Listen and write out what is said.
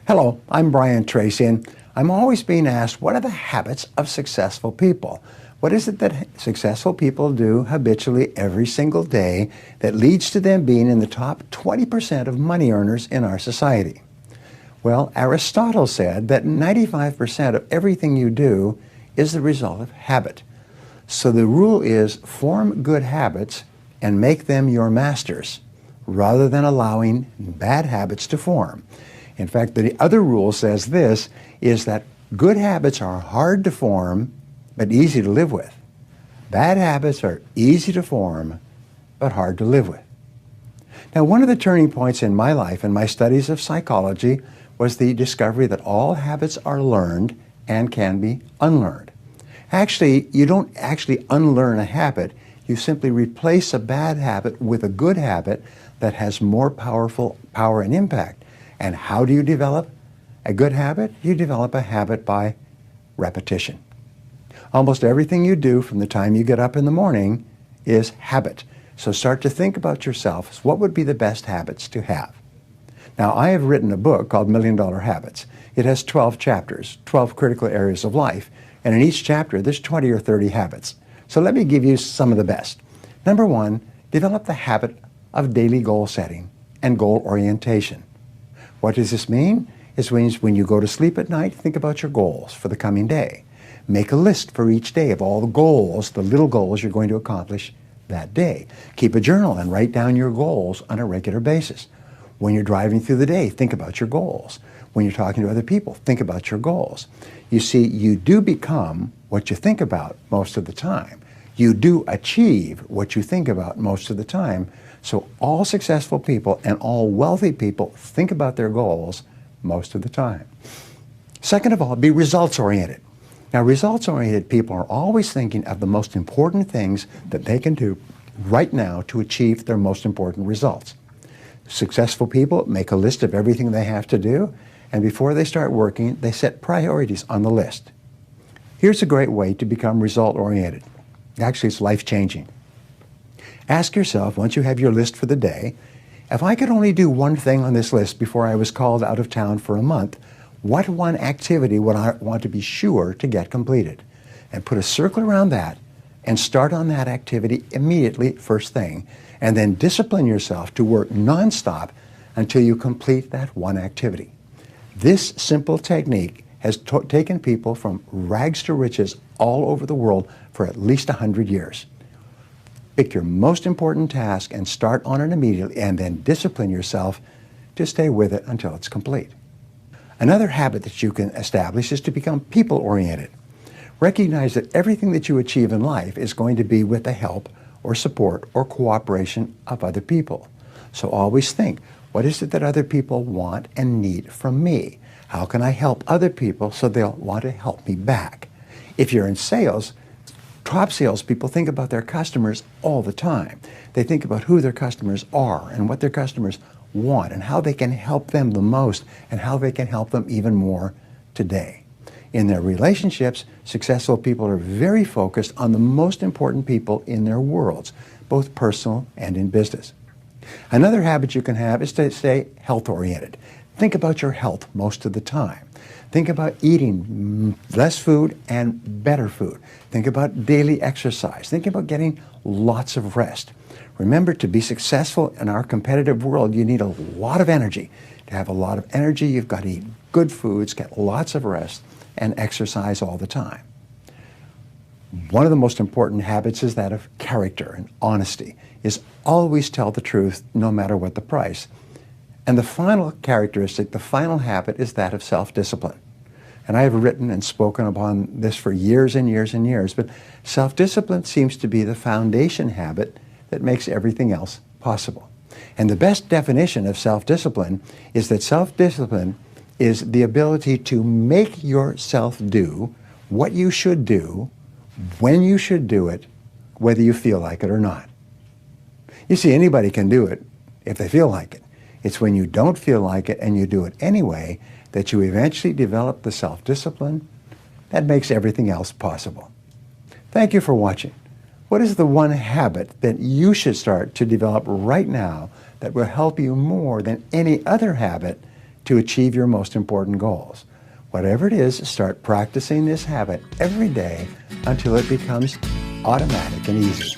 Hello, I'm Brian Tracy, and I'm always being asked, what are the habits of successful people? What is it that successful people do habitually every single day that leads to them being in the top 20% of money earners in our society? Well, Aristotle said that 95% of everything you do is the result of habit. So the rule is form good habits and make them your masters, rather than allowing bad habits to form. In fact, the other rule says this, is that good habits are hard to form, but easy to live with. Bad habits are easy to form, but hard to live with. Now, one of the turning points in my life and my studies of psychology was the discovery that all habits are learned and can be unlearned. Actually, you don't actually unlearn a habit. You simply replace a bad habit with a good habit that has more power and impact. And how do you develop a good habit? You develop a habit by repetition. Almost everything you do from the time you get up in the morning is habit. So start to think about yourself. What would be the best habits to have? Now, I have written a book called $1 Million Habits. It has 12 chapters, 12 critical areas of life. And in each chapter, there's 20 or 30 habits. So let me give you some of the best. Number one, develop the habit of daily goal setting and goal orientation. What does this mean? It means when you go to sleep at night, think about your goals for the coming day. Make a list for each day of all the goals, the little goals you're going to accomplish that day. Keep a journal and write down your goals on a regular basis. When you're driving through the day, think about your goals. When you're talking to other people, think about your goals. You see, you do become what you think about most of the time. You do achieve what you think about most of the time. So all successful people and all wealthy people think about their goals most of the time. Second of all, be results-oriented. Now, results-oriented people are always thinking of the most important things that they can do right now to achieve their most important results. Successful people make a list of everything they have to do, and before they start working, they set priorities on the list. Here's a great way to become result-oriented. Actually, it's life-changing. Ask yourself, once you have your list for the day, if I could only do one thing on this list before I was called out of town for a month, what one activity would I want to be sure to get completed? And put a circle around that and start on that activity immediately, first thing, and then discipline yourself to work nonstop until you complete that one activity. This simple technique has taken people from rags to riches all over the world for at least 100 years. Pick your most important task and start on it immediately, and then discipline yourself to stay with it until it's complete. Another habit that you can establish is to become people-oriented. Recognize that everything that you achieve in life is going to be with the help or support or cooperation of other people. So always think, what is it that other people want and need from me? How can I help other people so they'll want to help me back? If you're in sales, top salespeople think about their customers all the time. They think about who their customers are and what their customers want and how they can help them the most and how they can help them even more today. In their relationships, successful people are very focused on the most important people in their worlds, both personal and in business. Another habit you can have is to stay health-oriented. Think about your health most of the time. Think about eating less food and better food. Think about daily exercise. Think about getting lots of rest. Remember, to be successful in our competitive world, you need a lot of energy. To have a lot of energy, you've got to eat good foods, get lots of rest, and exercise all the time. One of the most important habits is that of character and honesty, is always tell the truth no matter what the price. And the final characteristic, the final habit, is that of self-discipline. And I have written and spoken upon this for years and years and years, but self-discipline seems to be the foundation habit that makes everything else possible. And the best definition of self-discipline is that self-discipline is the ability to make yourself do what you should do, when you should do it, whether you feel like it or not. You see, anybody can do it if they feel like it. It's when you don't feel like it and you do it anyway that you eventually develop the self-discipline that makes everything else possible. Thank you for watching. What is the one habit that you should start to develop right now that will help you more than any other habit to achieve your most important goals. Whatever it is, start practicing this habit every day until it becomes automatic and easy.